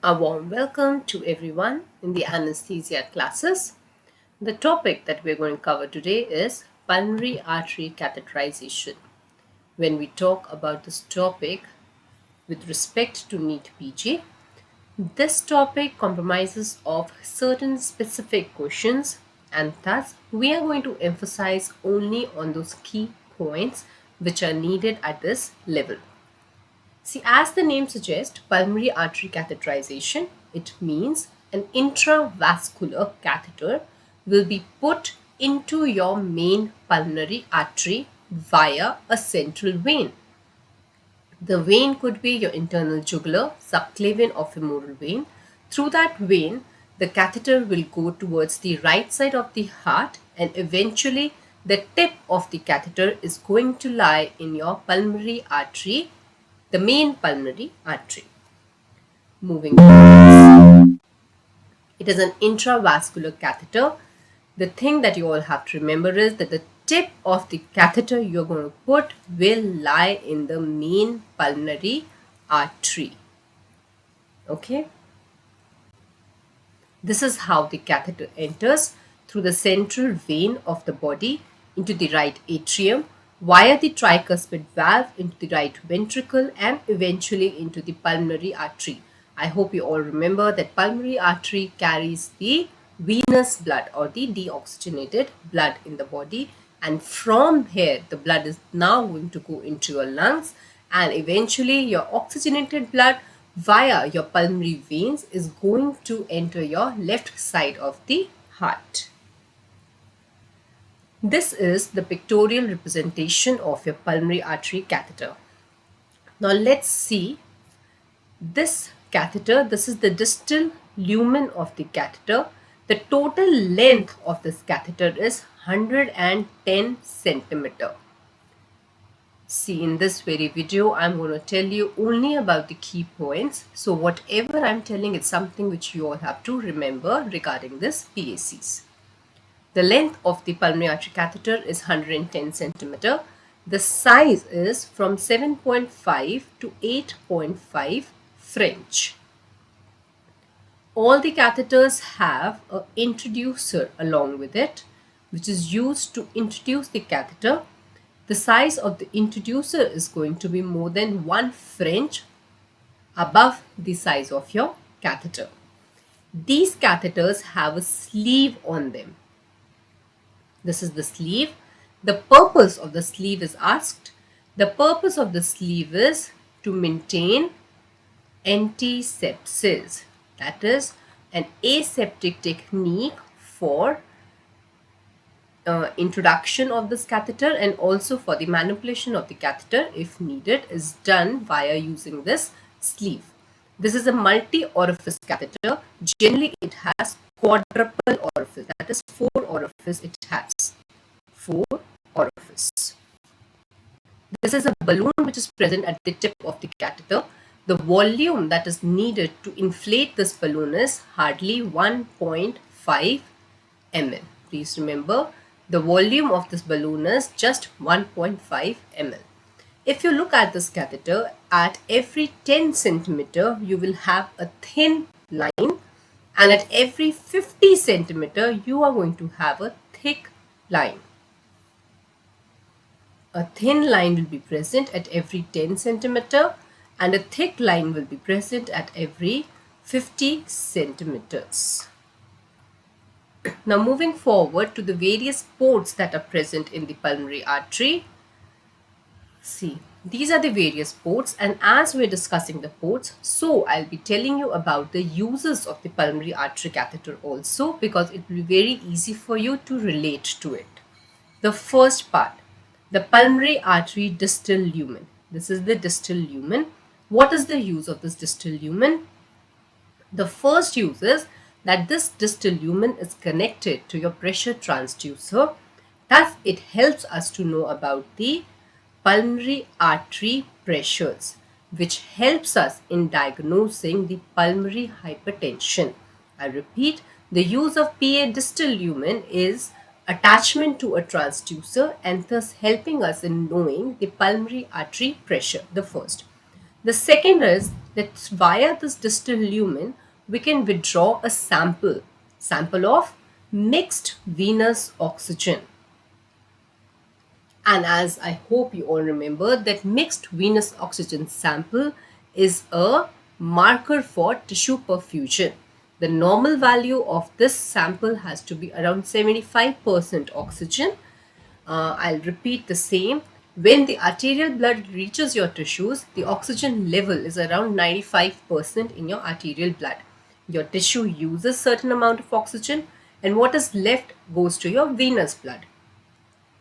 A warm welcome to everyone in the anesthesia classes. The topic that we're going to cover today is pulmonary artery catheterization. When we talk about this topic with respect to NEET PG, this topic compromises of certain specific questions, and thus we are going to emphasize only on those key points which are needed at this level. See, as the name suggests, pulmonary artery catheterization, it means an intravascular catheter will be put into your main pulmonary artery via a central vein. The vein could be your internal jugular, subclavian or femoral vein. Through that vein, the catheter will go towards the right side of the heart, and eventually the tip of the catheter is going to lie in your pulmonary artery, the main pulmonary artery. Moving on, it is an intravascular catheter. The thing that you all have to remember is that the tip of the catheter you're going to put will lie in the main pulmonary artery. Okay. This is how the catheter enters through the central vein of the body into the right atrium, via the tricuspid valve into the right ventricle, and eventually into the pulmonary artery. I hope you all remember that pulmonary artery carries the venous blood or the deoxygenated blood in the body, and from here the blood is now going to go into your lungs, and eventually your oxygenated blood via your pulmonary veins is going to enter your left side of the heart. This is the pictorial representation of your pulmonary artery catheter. Now let's see this catheter. This is the distal lumen of the catheter. The total length of this catheter is 110 centimeter. See, in this very video, I'm going to tell you only about the key points. So whatever I'm telling is something which you all have to remember regarding this PACs. The length of the pulmonary artery catheter is 110 centimeter. The size is from 7.5 to 8.5 French. All the catheters have an introducer along with it, which is used to introduce the catheter. The size of the introducer is going to be more than 1 French above the size of your catheter. These catheters have a sleeve on them. This is the sleeve. The purpose of the sleeve is asked. The purpose of the sleeve is to maintain antisepsis. That is an aseptic technique for introduction of this catheter, and also for the manipulation of the catheter if needed is done via using this sleeve. This is a multi-orifice catheter. Generally it has quadruple orifice, that is 4 orifice it has. 4 orifice. This is a balloon which is present at the tip of the catheter. The volume that is needed to inflate this balloon is hardly 1.5 ml. Please remember, the volume of this balloon is just 1.5 ml. If you look at this catheter, at every 10 centimeter, you will have a thin line, and at every 50 centimeter, you are going to have a thick line. A thin line will be present at every 10 centimeter, and a thick line will be present at every 50 centimeters. Now moving forward to the various ports that are present in the pulmonary artery. See, these are the various ports, and as we're discussing the ports, so I'll be telling you about the uses of the pulmonary artery catheter also, because it will be very easy for you to relate to it. The first part, the pulmonary artery distal lumen. This is the distal lumen. What is the use of this distal lumen? The first use is that this distal lumen is connected to your pressure transducer. Thus, it helps us to know about the pulmonary artery pressures, which helps us in diagnosing the pulmonary hypertension. I repeat, the use of PA distal lumen is attachment to a transducer, and thus helping us in knowing the pulmonary artery pressure, the first. The second is that via this distal lumen, we can withdraw a sample of mixed venous oxygen. And as I hope you all remember, that mixed venous oxygen sample is a marker for tissue perfusion. The normal value of this sample has to be around 75% oxygen. I'll repeat the same. When the arterial blood reaches your tissues, the oxygen level is around 95% in your arterial blood. Your tissue uses certain amount of oxygen, and what is left goes to your venous blood.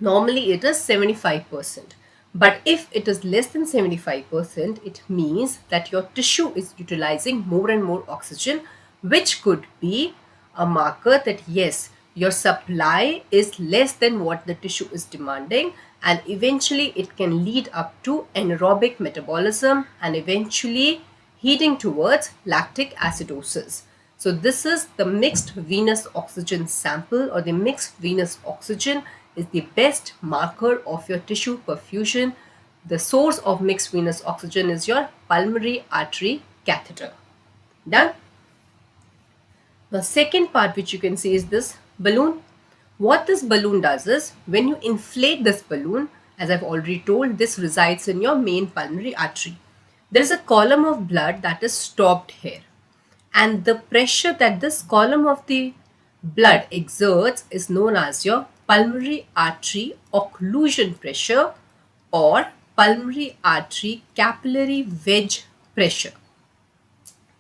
Normally it is 75%. But if it is less than 75%, it means that your tissue is utilizing more and more oxygen, which could be a marker that yes, your supply is less than what the tissue is demanding, and eventually it can lead up to anaerobic metabolism and eventually heading towards lactic acidosis. So this is the mixed venous oxygen sample, or the mixed venous oxygen is the best marker of your tissue perfusion. The source of mixed venous oxygen is your pulmonary artery catheter. Done? The second part which you can see is this balloon. What this balloon does is, when you inflate this balloon, as I've already told, this resides in your main pulmonary artery. There is a column of blood that is stopped here, and the pressure that this column of the blood exerts is known as your pulmonary artery occlusion pressure or pulmonary artery capillary wedge pressure.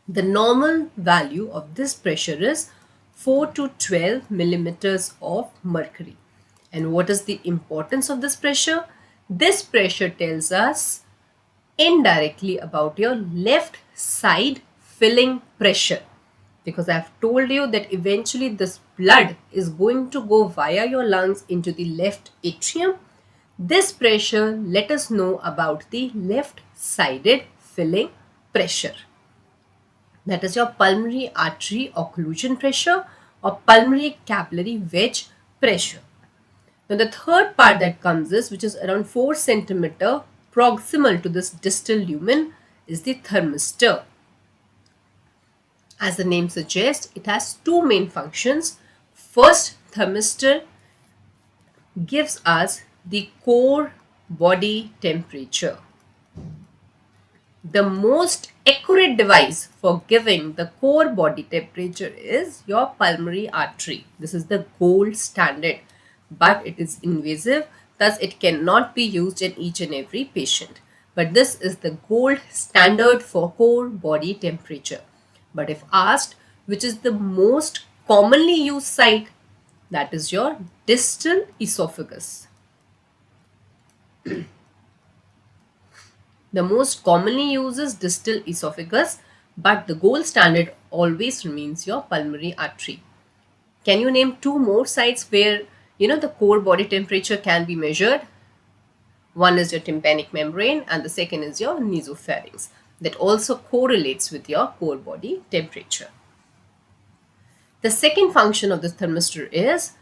The normal value of this pressure is 4 to 12 millimeters of mercury. And what is the importance of this pressure? This pressure tells us indirectly about your left side filling pressure, because I've told you that eventually this blood is going to go via your lungs into the left atrium. This pressure let us know about the left sided filling pressure. That is your pulmonary artery occlusion pressure or pulmonary capillary wedge pressure. Now the third part that comes is, which is around 4 centimeter proximal to this distal lumen, is the thermistor. As the name suggests, it has two main functions. First, thermistor gives us the core body temperature. The most accurate device for giving the core body temperature is your pulmonary artery. This is the gold standard, but it is invasive, thus it cannot be used in each and every patient. But this is the gold standard for core body temperature. But if asked which is the most commonly used site, that is your distal esophagus. The most commonly used is distal esophagus, but the gold standard always remains your pulmonary artery. Can you name two more sites where the core body temperature can be measured? One is your tympanic membrane and the second is your nasopharynx. That also correlates with your core body temperature. The second function of this thermistor is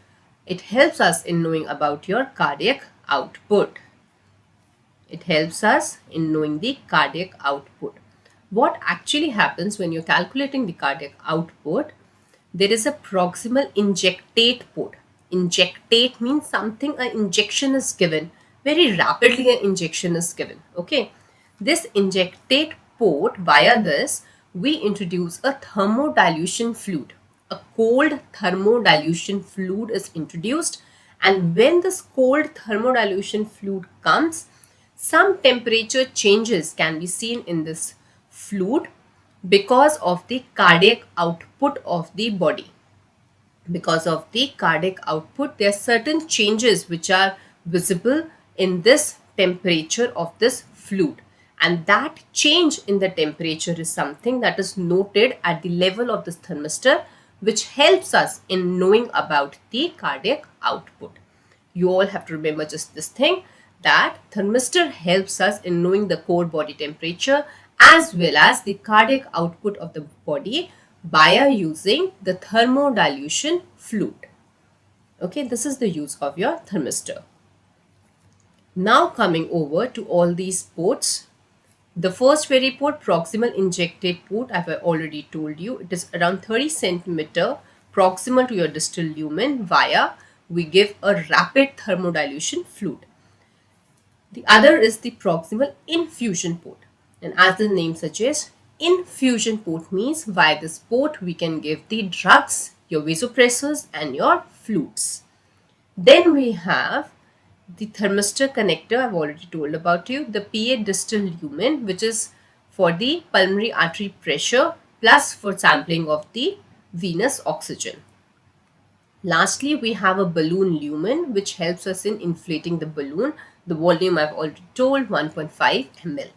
it helps us in knowing about your cardiac output. It helps us in knowing the cardiac output. What actually happens when you're calculating the cardiac output? There is a proximal injectate port. Injectate means something, an injection is given. Very rapidly an injection is given. Okay. This injectate port, via this, we introduce a thermodilution fluid. A cold thermodilution fluid is introduced, and when this cold thermodilution fluid comes, some temperature changes can be seen in this fluid because of the cardiac output of the body. Because of the cardiac output, there are certain changes which are visible in this temperature of this fluid. And that change in the temperature is something that is noted at the level of this thermistor, which helps us in knowing about the cardiac output. You all have to remember just this thing, that thermistor helps us in knowing the core body temperature as well as the cardiac output of the body by using the thermodilution fluid. Okay, this is the use of your thermistor. Now coming over to all these ports, The first very port, proximal injected port, I've already told you, it is around 30 centimeter proximal to your distal lumen via we give a rapid thermodilution fluid. The other is the proximal infusion port. And as the name suggests, infusion port means via this port we can give the drugs, your vasopressors and your fluids. Then we have the thermistor connector I've already told about you, the PA distal lumen, which is for the pulmonary artery pressure plus for sampling of the venous oxygen. Lastly, we have a balloon lumen which helps us in inflating the balloon. The volume I've already told, 1.5 ml.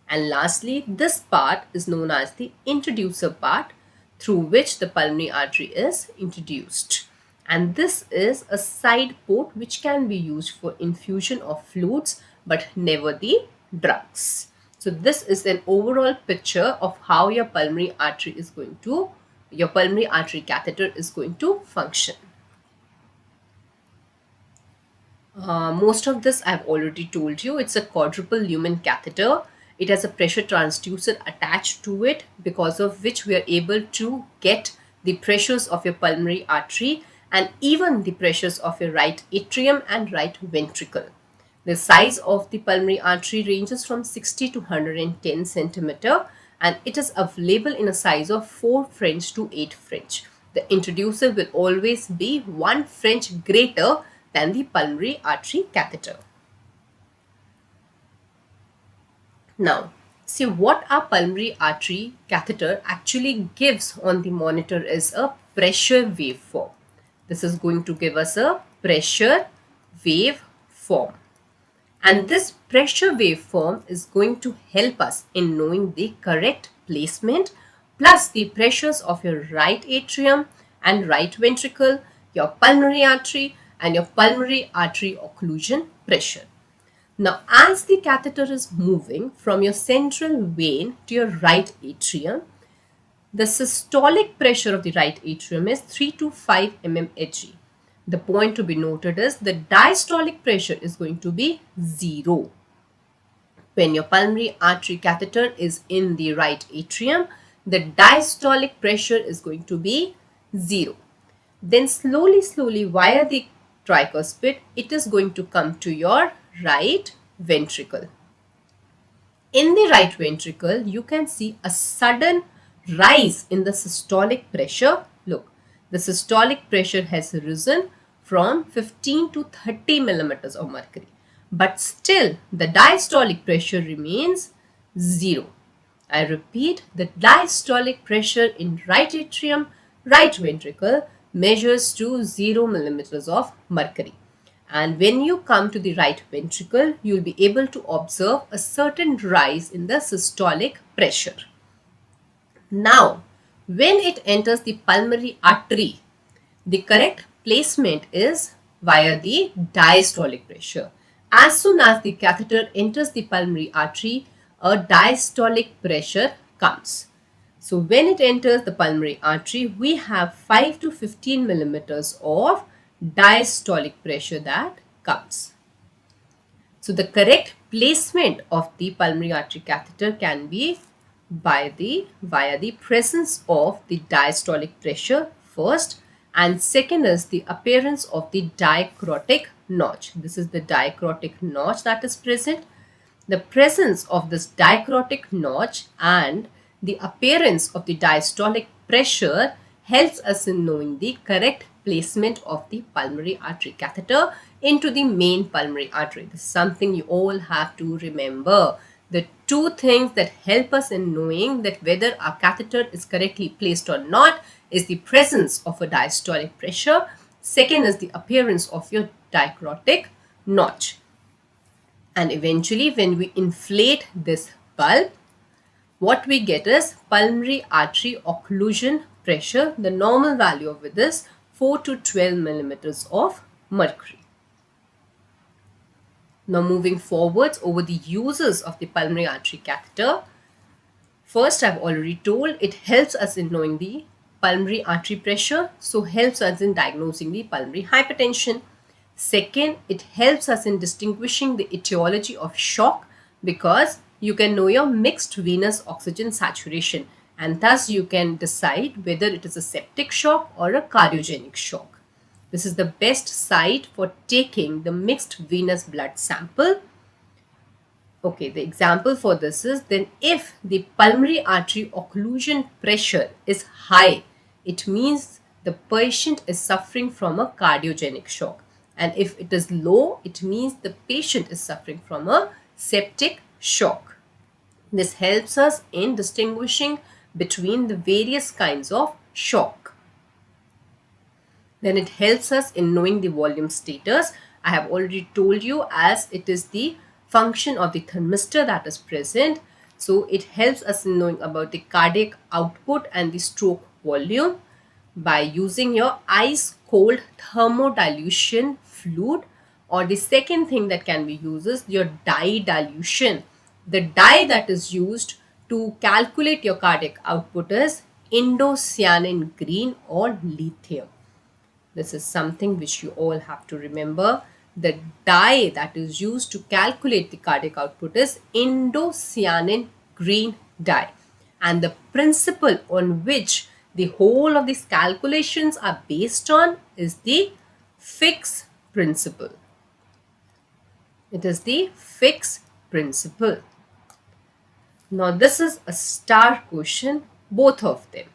And lastly, this part is known as the introducer part through which the pulmonary artery is introduced. And this is a side port which can be used for infusion of fluids but never the drugs. So this is an overall picture of how your pulmonary artery catheter is going to function. Most of this I've already told you. It's a quadruple lumen catheter. It has a pressure transducer attached to it, because of which we are able to get the pressures of your pulmonary artery and even the pressures of your right atrium and right ventricle. The size of the pulmonary artery ranges from 60 to 110 centimeter, and it is available in a size of 4 French to 8 French. The introducer will always be 1 French greater than the pulmonary artery catheter. Now, see what our pulmonary artery catheter actually gives on the monitor is a pressure waveform. This is going to give us a pressure waveform. And this pressure waveform is going to help us in knowing the correct placement plus the pressures of your right atrium and right ventricle, your pulmonary artery and your pulmonary artery occlusion pressure. Now, as the catheter is moving from your central vein to your right atrium, the systolic pressure of the right atrium is 3 to 5 mmHg. The point to be noted is the diastolic pressure is going to be 0. When your pulmonary artery catheter is in the right atrium, the diastolic pressure is going to be 0. Then slowly via the tricuspid, it is going to come to your right ventricle. In the right ventricle, you can see a sudden rise in the systolic pressure. Look, the systolic pressure has risen from 15 to 30 millimeters of mercury. But still, the diastolic pressure remains 0. I repeat, the diastolic pressure in right atrium, right ventricle measures to 0 millimeters of mercury. And when you come to the right ventricle, you will be able to observe a certain rise in the systolic pressure. Now, when it enters the pulmonary artery, the correct placement is via the diastolic pressure. As soon as the catheter enters the pulmonary artery, a diastolic pressure comes. So when it enters the pulmonary artery, we have 5 to 15 millimeters of diastolic pressure that comes. So the correct placement of the pulmonary artery catheter can be via the presence of the diastolic pressure first, and second is the appearance of the dicrotic notch. This is the dicrotic notch that is present. The presence of this dicrotic notch and the appearance of the diastolic pressure helps us in knowing the correct placement of the pulmonary artery catheter into the main pulmonary artery. This is something you all have to remember. The two things that help us in knowing that whether our catheter is correctly placed or not is the presence of a diastolic pressure. Second is the appearance of your dicrotic notch. And eventually, when we inflate this bulb, what we get is pulmonary artery occlusion pressure. The normal value of it is 4 to 12 millimeters of mercury. Now moving forwards over the uses of the pulmonary artery catheter. First, I've already told it helps us in knowing the pulmonary artery pressure, so helps us in diagnosing the pulmonary hypertension. Second, it helps us in distinguishing the etiology of shock, because you can know your mixed venous oxygen saturation, and thus you can decide whether it is a septic shock or a cardiogenic shock. This is the best site for taking the mixed venous blood sample. Okay, the example for this is, then if the pulmonary artery occlusion pressure is high, it means the patient is suffering from a cardiogenic shock. And if it is low, it means the patient is suffering from a septic shock. This helps us in distinguishing between the various kinds of shock. Then it helps us in knowing the volume status. I have already told you, as it is the function of the thermistor that is present. So it helps us in knowing about the cardiac output and the stroke volume by using your ice cold thermodilution fluid, or the second thing that can be used is your dye dilution. The dye that is used to calculate your cardiac output is indocyanine green or lithium. This is something which you all have to remember. The dye that is used to calculate the cardiac output is indocyanine green dye. And the principle on which the whole of these calculations are based on is the Fick's principle. It is the Fick's principle. Now this is a star question, both of them.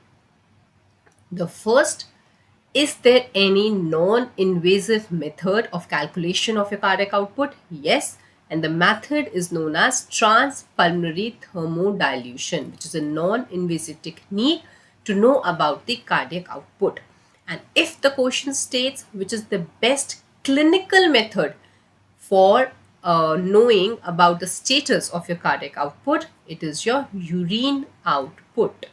The first, is there any non-invasive method of calculation of your cardiac output? Yes, and the method is known as transpulmonary thermodilution, which is a non-invasive technique to know about the cardiac output. And if the question states which is the best clinical method for knowing about the status of your cardiac output, it is your urine output.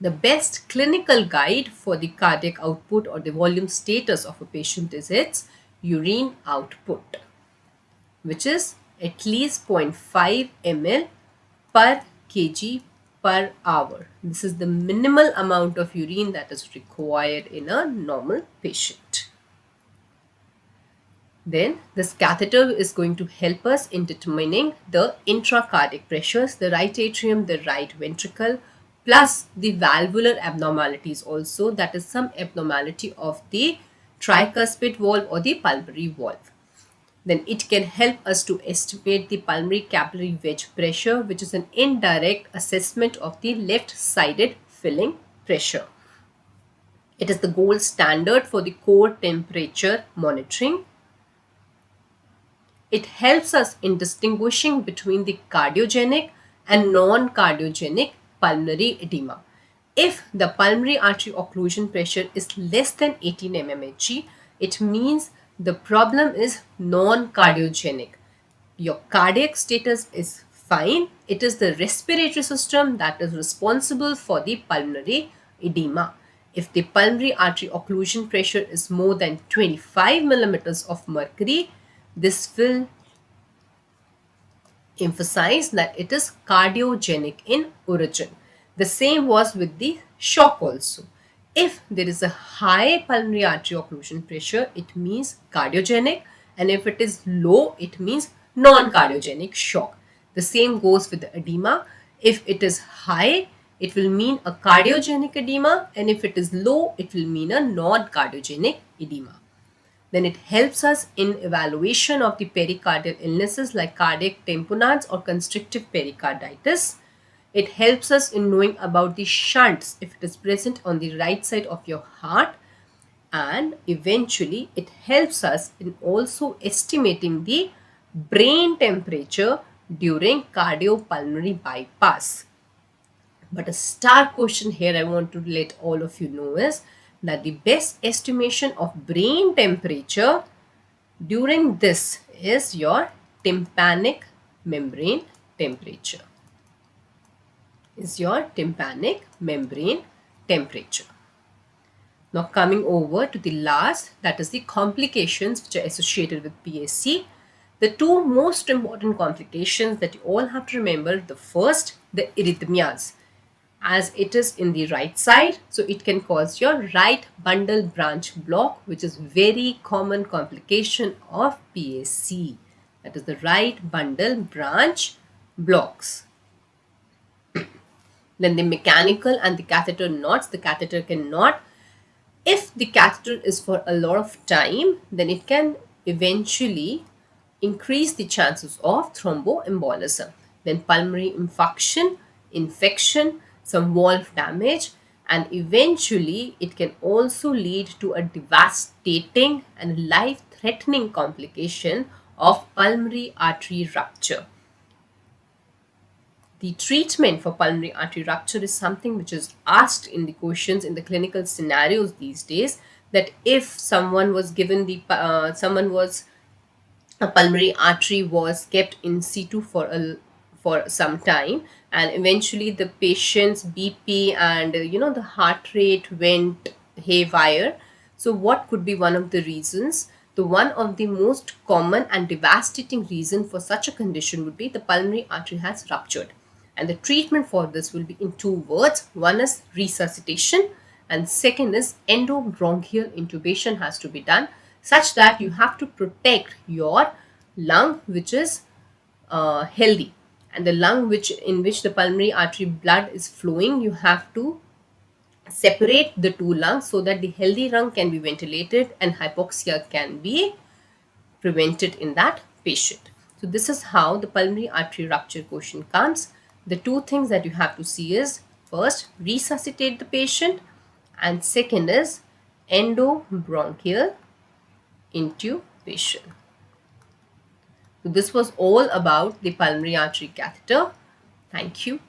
The best clinical guide for the cardiac output or the volume status of a patient is its urine output, which is at least 0.5 ml per kg per hour. This is the minimal amount of urine that is required in a normal patient. Then this catheter is going to help us in determining the intracardiac pressures, the right atrium, the right ventricle, plus the valvular abnormalities also, that is some abnormality of the tricuspid valve or the pulmonary valve. Then it can help us to estimate the pulmonary capillary wedge pressure, which is an indirect assessment of the left-sided filling pressure. It is the gold standard for the core temperature monitoring. It helps us in distinguishing between the cardiogenic and non-cardiogenic pulmonary edema. If the pulmonary artery occlusion pressure is less than 18 mmHg, it means the problem is non-cardiogenic. Your cardiac status is fine. It is the respiratory system that is responsible for the pulmonary edema. If the pulmonary artery occlusion pressure is more than 25 millimeters of mercury, this will emphasize that it is cardiogenic in origin. The same was with the shock also. If there is a high pulmonary artery occlusion pressure, it means cardiogenic, and if it is low, it means non-cardiogenic shock. The same goes with the edema. If it is high, it will mean a cardiogenic edema, and if it is low, it will mean a non-cardiogenic edema. Then it helps us in evaluation of the pericardial illnesses like cardiac tamponades or constrictive pericarditis. It helps us in knowing about the shunts if it is present on the right side of your heart, and eventually it helps us in also estimating the brain temperature during cardiopulmonary bypass. But a star question here I want to let all of you know is that the best estimation of brain temperature during this is your tympanic membrane temperature. Now coming over to the last, that is the complications which are associated with PAC. The two most important complications that you all have to remember, the first, the arrhythmias. As it is in the right side, so it can cause your right bundle branch block, which is very common complication of PAC. that is the right bundle branch blocks. Then the mechanical and the catheter knots. The catheter cannot. If the catheter is for a lot of time, then it can eventually increase the chances of thromboembolism. Then pulmonary infection, some valve damage, and eventually it can also lead to a devastating and life-threatening complication of pulmonary artery rupture. The treatment for pulmonary artery rupture is something which is asked in the questions in the clinical scenarios these days, that if someone was given a pulmonary artery was kept in situ for some time, and eventually the patient's BP and the heart rate went haywire. So what could be one of the reasons? The one of the most common and devastating reason for such a condition would be the pulmonary artery has ruptured. And the treatment for this will be in two words. One is resuscitation, and second is endobronchial intubation has to be done, such that you have to protect your lung which is healthy, and the lung in which the pulmonary artery blood is flowing, you have to separate the two lungs so that the healthy lung can be ventilated and hypoxia can be prevented in that patient. So this is how the pulmonary artery rupture question comes. The two things that you have to see is, first, resuscitate the patient, and second is endobronchial intubation. So this was all about the pulmonary artery catheter. Thank you.